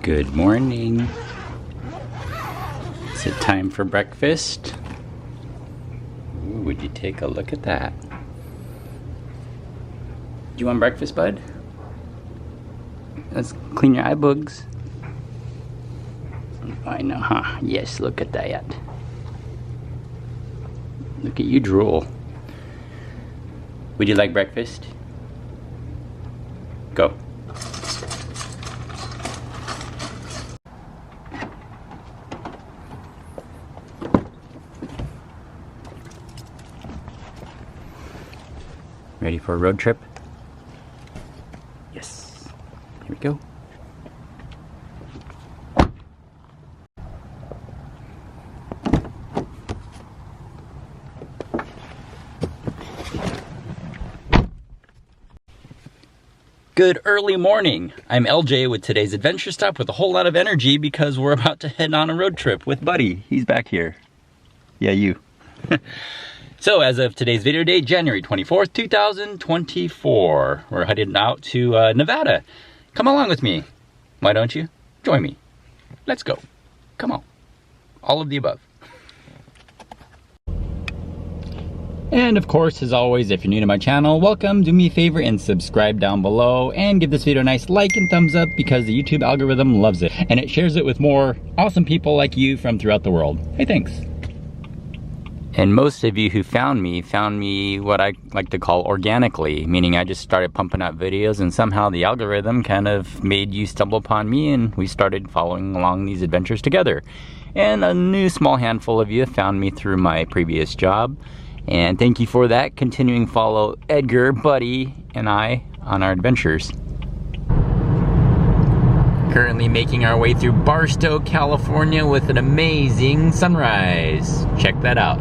Good morning. Is it time for breakfast? Ooh, would you take a look at that? Do you want breakfast, bud? Let's clean your eye bugs. I know, huh? Yes, look at that. Look at you drool. Would you like breakfast? Go. Ready for a road trip? Yes. Here we go. Good early morning. I'm LJ with today's adventure stop with a whole lot of energy because we're about to head on a road trip with Buddy. He's back here. Yeah, you. So as of today's video date, January 24th, 2024, we're headed out to Nevada. Come along with me. Why don't you? Join me. Let's go. Come on. All of the above. And of course, as always, if you're new to my channel, welcome, do me a favor and subscribe down below and give this video a nice like and thumbs up because the YouTube algorithm loves it and it shares it with more awesome people like you from throughout the world. Hey, thanks. And most of you who found me what I like to call organically, meaning I just started pumping out videos and somehow the algorithm kind of made you stumble upon me and we started following along these adventures together. And a new small handful of you found me through my previous job. And thank you for that. Continuing follow Edgar, Buddy, and I on our adventures. Currently making our way through Barstow, California with an amazing sunrise. Check that out.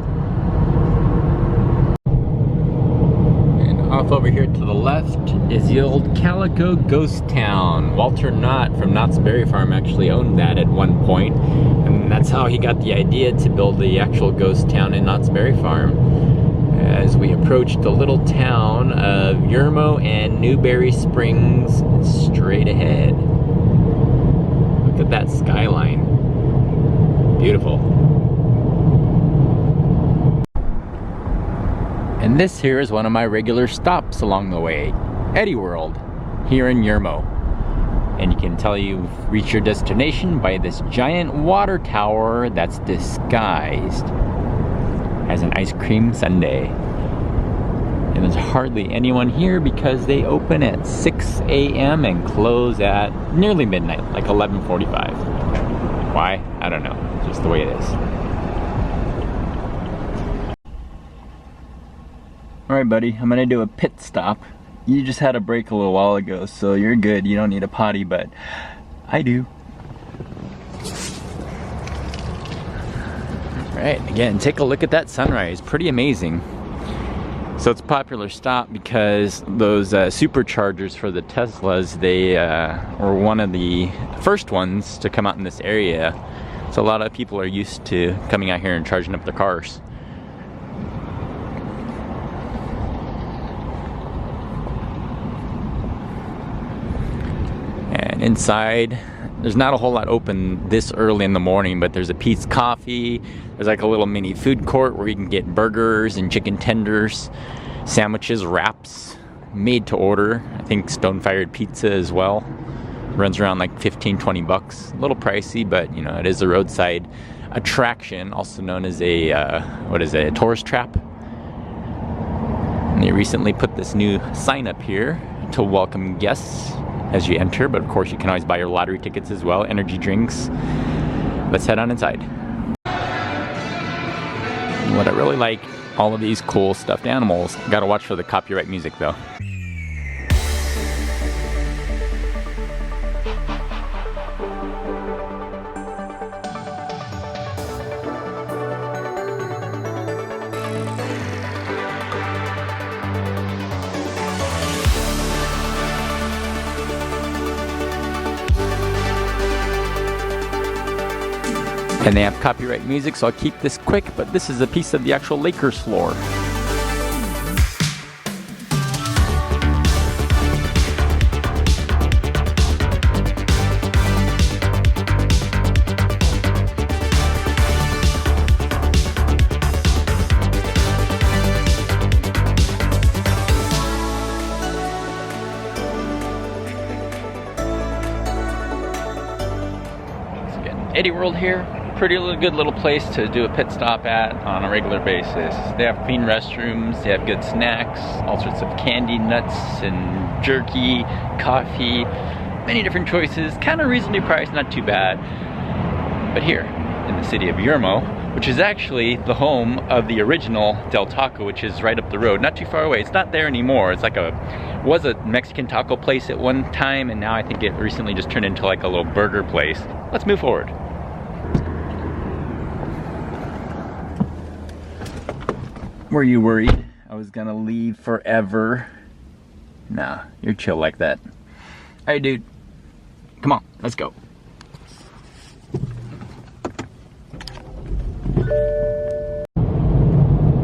Off over here to the left is the old Calico Ghost Town. Walter Knott from Knott's Berry Farm actually owned that at one point, and that's how he got the idea to build the actual ghost town in Knott's Berry Farm. As we approach the little town of Yermo and Newberry Springs straight ahead. Look at that skyline. Beautiful. And this here is one of my regular stops along the way, Eddie World, here in Yermo. And you can tell you've reached your destination by this giant water tower that's disguised as an ice cream sundae. And there's hardly anyone here because they open at 6 a.m. and close at nearly midnight, like 11:45. Why? I don't know, it's just the way it is. Alright buddy, I'm gonna do a pit stop. You just had a break a little while ago, so you're good. You don't need a potty, but I do. Alright, again, take a look at that sunrise. Pretty amazing. So it's a popular stop because those superchargers for the Teslas, they were one of the first ones to come out in this area. So a lot of people are used to coming out here and charging up their cars. Inside, there's not a whole lot open this early in the morning, but there's a Pete's Coffee. There's like a little mini food court where you can get burgers and chicken tenders, sandwiches, wraps, made to order. I think stone-fired pizza as well. Runs around like 15-20 bucks. A little pricey, but you know, it is a roadside attraction, also known as a, a tourist trap. And they recently put this new sign up here to welcome guests as you enter, but of course you can always buy your lottery tickets as well, energy drinks. Let's head on inside. What I really like, all of these cool stuffed animals. Gotta watch for the copyright music though. And they have copyright music, so I'll keep this quick, but this is a piece of the actual Lakers floor. Eddie World here. Pretty good little place to do a pit stop at on a regular basis. They have clean restrooms, they have good snacks, all sorts of candy, nuts, and jerky, coffee, many different choices, kind of reasonably priced, not too bad. But here, in the city of Huell, which is actually the home of the original Del Taco, which is right up the road, not too far away. It's not there anymore. It's like was a Mexican taco place at one time, and now I think it recently just turned into like a little burger place. Let's move forward. Were you worried I was gonna leave forever? Nah, you're chill like that. Hey dude, come on, let's go.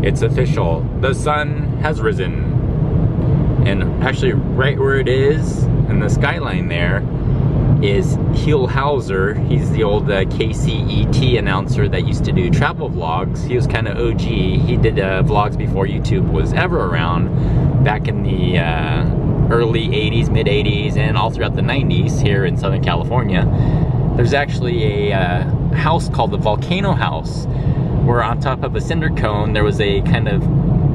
It's official, the sun has risen. And actually right where it is, in the skyline there, is Howser. He's the old KCET announcer that used to do travel vlogs. He was kind of OG. He did vlogs before YouTube was ever around, back in the early 80s, mid 80s, and all throughout the 90s here in Southern California. There's actually a house called the Volcano House, where on top of a cinder cone there was a kind of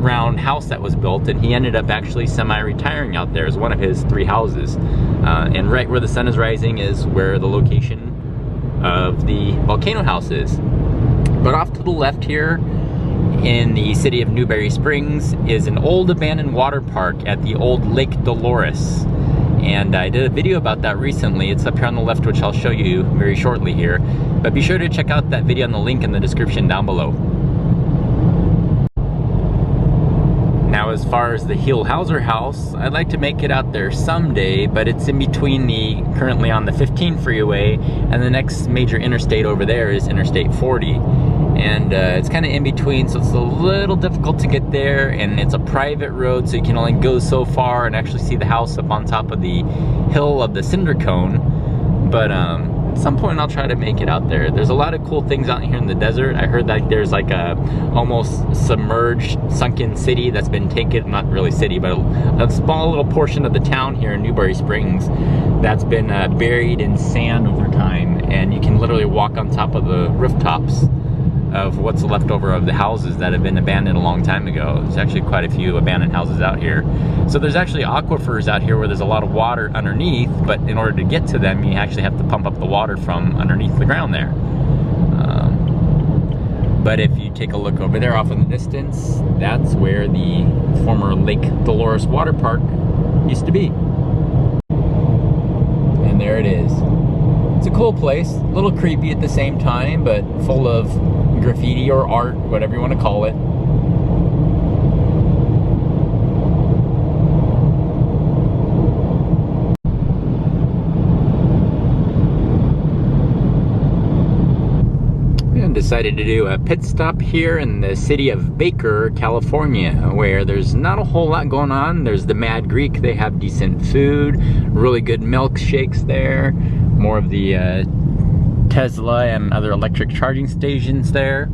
round house that was built, and he ended up actually semi-retiring out there as one of his 3 houses. And right where the sun is rising is where the location of the Volcano House is. But off to the left here in the city of Newberry Springs is an old abandoned water park at the old Lake Dolores. And I did a video about that recently. It's up here on the left, which I'll show you very shortly here. But be sure to check out that video on the link in the description down below. Now, as far as the Howser house, I'd like to make it out there someday, but it's in between currently on the 15 freeway, and the next major interstate over there is Interstate 40. And it's kind of in between, so it's a little difficult to get there, and it's a private road, so you can only go so far and actually see the house up on top of the hill of the cinder cone. But at some point I'll try to make it out there. There's a lot of cool things out here in the desert. I heard that there's like a almost submerged, sunken city that's been taken, not really city, but a small little portion of the town here in Newberry Springs that's been buried in sand over time, and you can literally walk on top of the rooftops of what's left over of the houses that have been abandoned a long time ago. There's actually quite a few abandoned houses out here. So there's actually aquifers out here where there's a lot of water underneath, but in order to get to them, you actually have to pump up the water from underneath the ground there. But if you take a look over there off in the distance, that's where the former Lake Dolores Water Park used to be. And there it is. It's a cool place, a little creepy at the same time, but full of graffiti or art, whatever you want to call it. And decided to do a pit stop here in the city of Baker, California, where there's not a whole lot going on. There's the Mad Greek. They have decent food, really good milkshakes there, more of the Tesla and other electric charging stations there.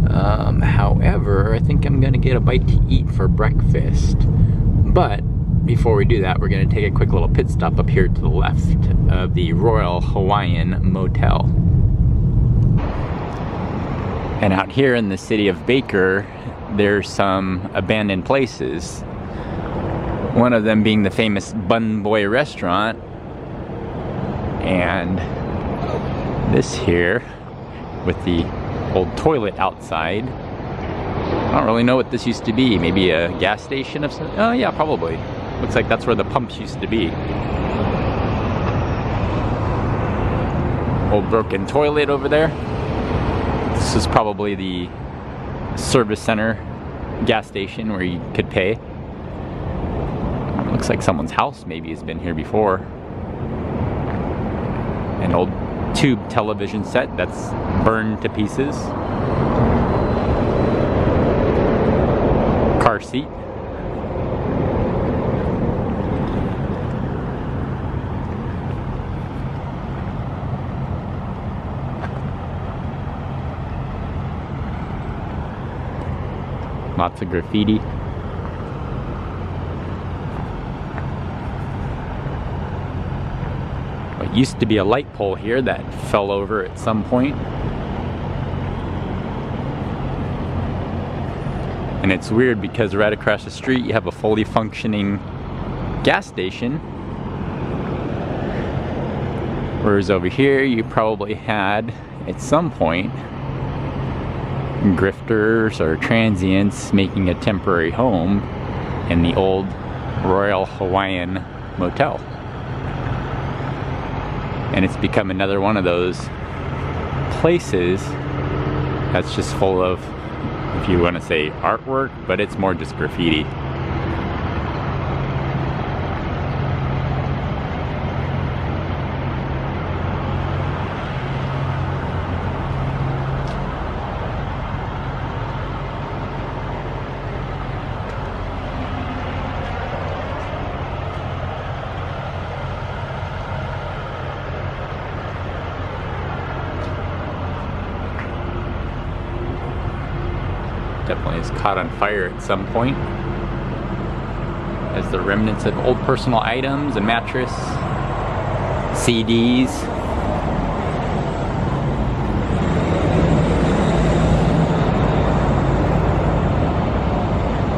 However, I think I'm gonna get a bite to eat for breakfast. But before we do that, we're gonna take a quick little pit stop up here to the left of the Royal Hawaiian Motel. And out here in the city of Baker, there's some abandoned places. One of them being the famous Bun Boy restaurant, and this here with the old toilet outside. I don't really know what this used to be. Maybe a gas station of some. Oh yeah, probably. Looks like that's where the pumps used to be. Old broken toilet over there. This is probably the service center gas station where you could pay. Looks like someone's house maybe has been here before. An old tube television set that's burned to pieces. Car seat. Lots of graffiti. But Used to be a light pole here that fell over at some point. And it's weird because right across the street you have a fully functioning gas station. Whereas over here you probably had, at some point, grifters or transients making a temporary home in the old Royal Hawaiian Motel. And it's become another one of those places that's just full of, if you want to say artwork, but it's more just graffiti. Definitely is caught on fire at some point. As the remnants of old personal items, a mattress, CDs.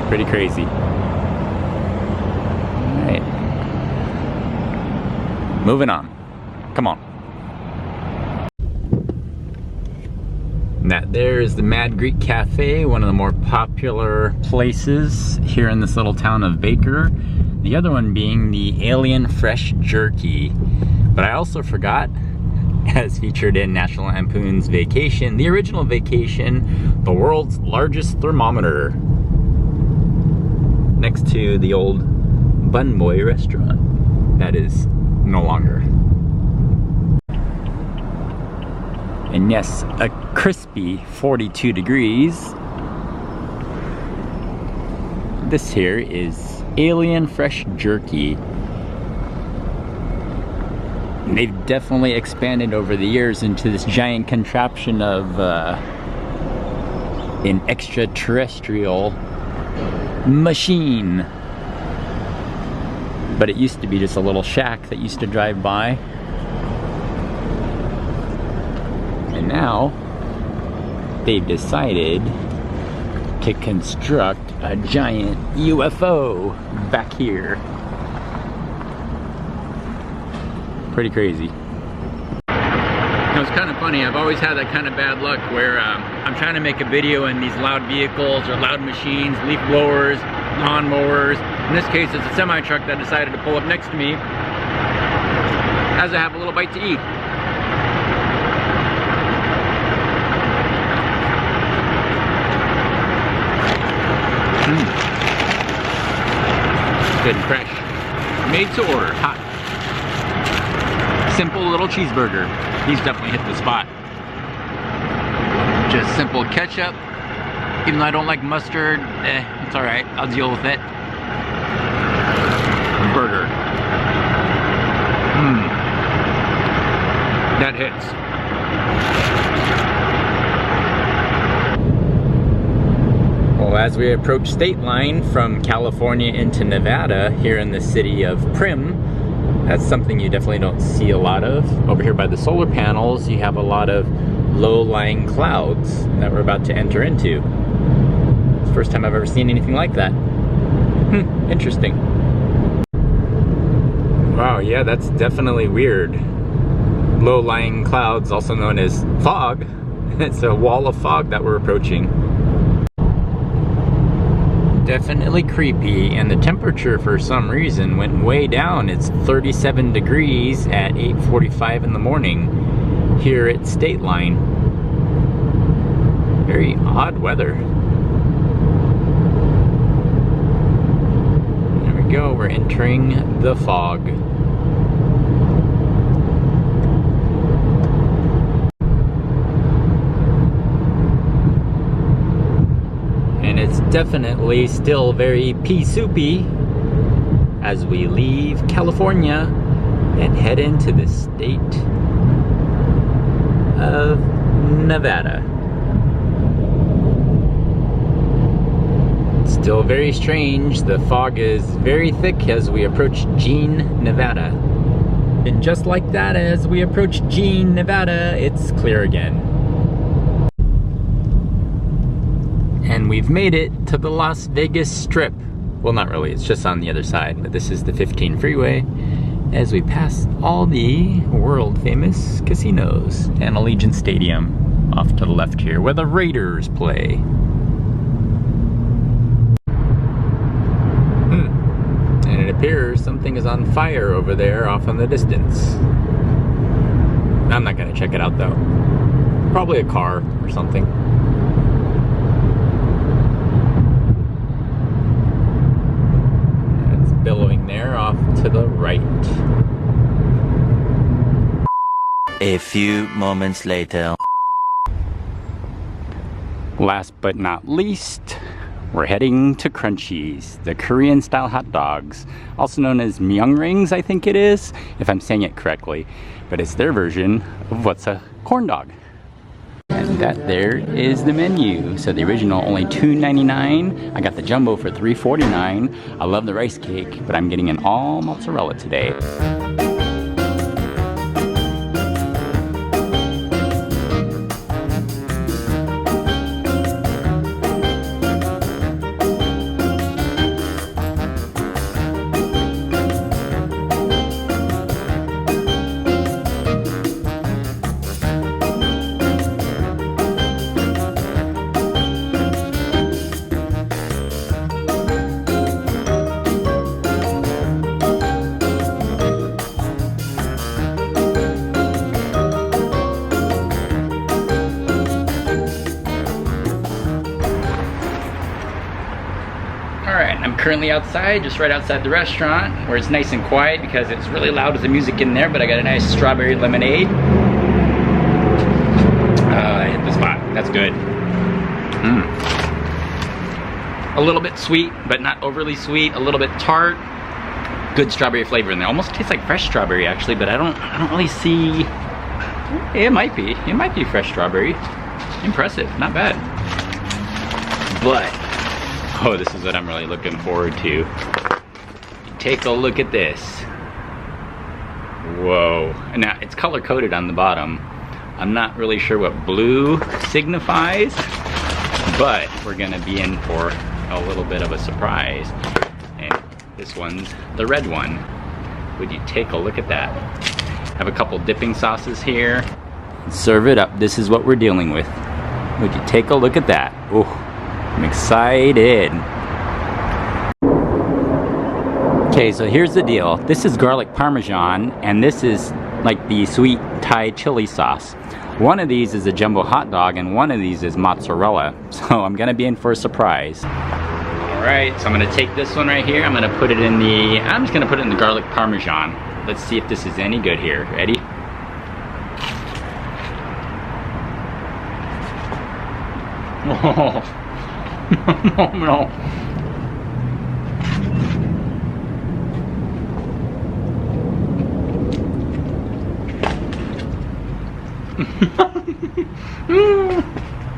Pretty crazy. Alright. Moving on. Come on. That there is the Mad Greek Cafe, one of the more popular places here in this little town of Baker. The other one being the Alien Fresh Jerky. But I also forgot, as featured in National Lampoon's Vacation, the original Vacation, the world's largest thermometer. Next to the old Bun Boy restaurant. That is no longer. And yes, a crispy 42 degrees. This here is Alien Fresh Jerky. They've definitely expanded over the years into this giant contraption of an extraterrestrial machine. But it used to be just a little shack that used to drive by. And now they've decided to construct a giant UFO back here. Pretty crazy. You know, it's kind of funny. I've always had that kind of bad luck where I'm trying to make a video and these loud vehicles or loud machines, leaf blowers, lawn mowers. In this case, it's a semi truck that decided to pull up next to me as I have a little bite to eat. Good and fresh. Made to order, hot. Simple little cheeseburger. He's definitely hit the spot. Just simple ketchup. Even though I don't like mustard, it's alright. I'll deal with it. Burger. That hits. Well, as we approach state line from California into Nevada here in the city of Primm, that's something you definitely don't see a lot of. Over here by the solar panels, you have a lot of low-lying clouds that we're about to enter into. It's the first time I've ever seen anything like that. Interesting. Wow, yeah, that's definitely weird. Low-lying clouds, also known as fog. It's a wall of fog that we're approaching. Definitely creepy, and the temperature for some reason went way down. It's 37 degrees at 8:45 in the morning here at State Line. Very odd weather. There we go, we're entering the fog. And it's definitely still very pea-soupy as we leave California and head into the state of Nevada. Still very strange. The fog is very thick as we approach Jean, Nevada. And just like that, as we approach Jean, Nevada, it's clear again. And we've made it to the Las Vegas Strip. Well, not really, it's just on the other side, but this is the 15 freeway as we pass all the world famous casinos and Allegiant Stadium off to the left here where the Raiders play. And it appears something is on fire over there off in the distance. I'm not gonna check it out though. Probably a car or something. It's billowing there off to the right. A few moments later. Last but not least, we're heading to CrunCheese, the Korean style hot dogs, also known as Myungrangs, I think it is, if I'm saying it correctly, but it's their version of what's a corn dog. And that there is the menu. So the original only $2.99. I got the jumbo for $3.49. I love the rice cake, but I'm getting an all mozzarella today. Currently outside, just right outside the restaurant, where it's nice and quiet because it's really loud with the music in there, but I got a nice strawberry lemonade. I hit the spot. That's good. A little bit sweet, but not overly sweet. A little bit tart. Good strawberry flavor in there. Almost tastes like fresh strawberry actually, but I don't really see. It might be. It might be fresh strawberry. Impressive. Not bad. But oh, this is what I'm really looking forward to. Take a look at this. Whoa. Now, it's color-coded on the bottom. I'm not really sure what blue signifies, but we're gonna be in for a little bit of a surprise. And this one's the red one. Would you take a look at that? Have a couple dipping sauces here. Serve it up. This is what we're dealing with. Would you take a look at that? Ooh. I'm excited. Okay, so here's the deal. This is garlic parmesan, and this is like the sweet Thai chili sauce. One of these is a jumbo hot dog, and one of these is mozzarella. So I'm gonna be in for a surprise. All right, so I'm gonna take this one right here. I'm just gonna put it in the garlic parmesan. Let's see if this is any good here. Ready? Oh. No.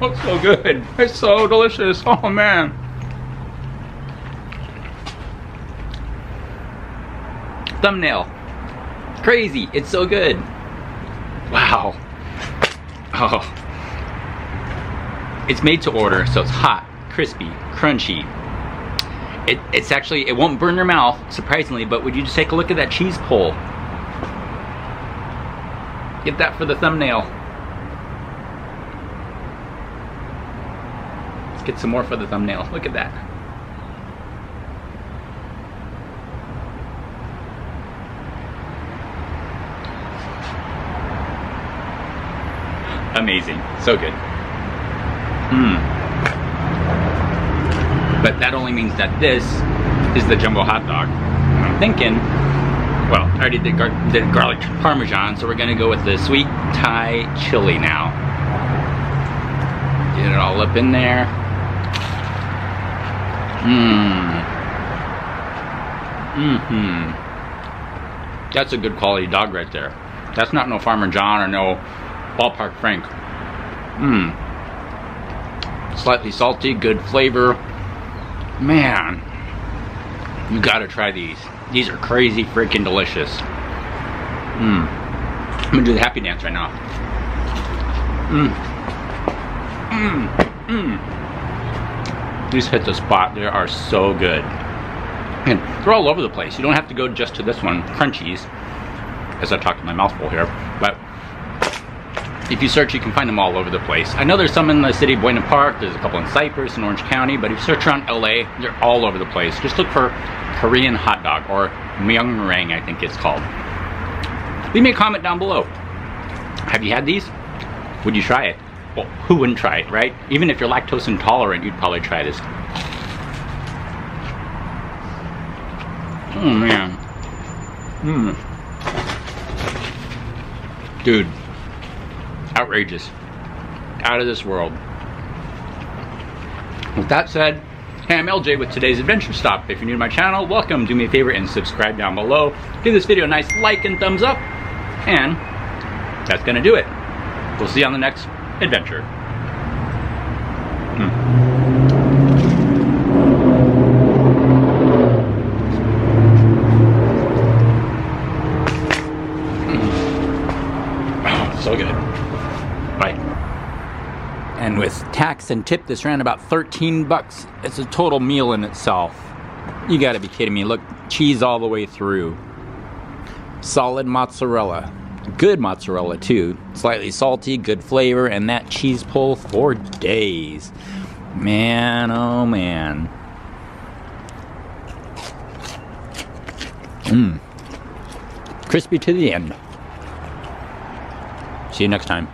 Looks so good. It's so delicious. Oh man. Thumbnail. Crazy. It's so good. Wow. Oh. It's made to order, so it's hot, crispy, crunchy. It's actually, it won't burn your mouth, surprisingly, but would you just take a look at that cheese pull? Get that for the thumbnail. Let's get some more for the thumbnail. Look at that. Amazing. So good. But that only means that this is the jumbo hot dog. And I'm thinking, well, I already did garlic parmesan, so we're gonna go with the sweet Thai chili now. Get it all up in there. That's a good quality dog right there. That's not no Farmer John or no Ballpark Frank. Slightly salty, good flavor. Man, you gotta try these. These are crazy freaking delicious. I'm gonna do the happy dance right now. These hit the spot. They are so good. And they're all over the place. You don't have to go just to this one, CrunCheese, as I talk to my mouth full here. But if you search, you can find them all over the place. I know there's some in the city of Buena Park. There's a couple in Cypress and Orange County. But if you search around LA, they're all over the place. Just look for Korean hot dog, or Myungrang, I think it's called. Leave me a comment down below. Have you had these? Would you try it? Well, who wouldn't try it, right? Even if you're lactose intolerant, you'd probably try this. Oh man. Dude. Outrageous. Out of this world. With that said, hey, I'm LJ with today's adventure stop. If you're new to my channel, welcome. Do me a favor and subscribe down below. Give this video a nice like and thumbs up. And that's gonna do it. We'll see you on the next adventure. Oh, so good. Bye. And with tax and tip, this ran about 13 bucks. It's a total meal in itself. You gotta be kidding me. Look, cheese all the way through. Solid mozzarella. Good mozzarella too. Slightly salty, good flavor, and that cheese pull for days. Man, oh man. Crispy to the end. See you next time.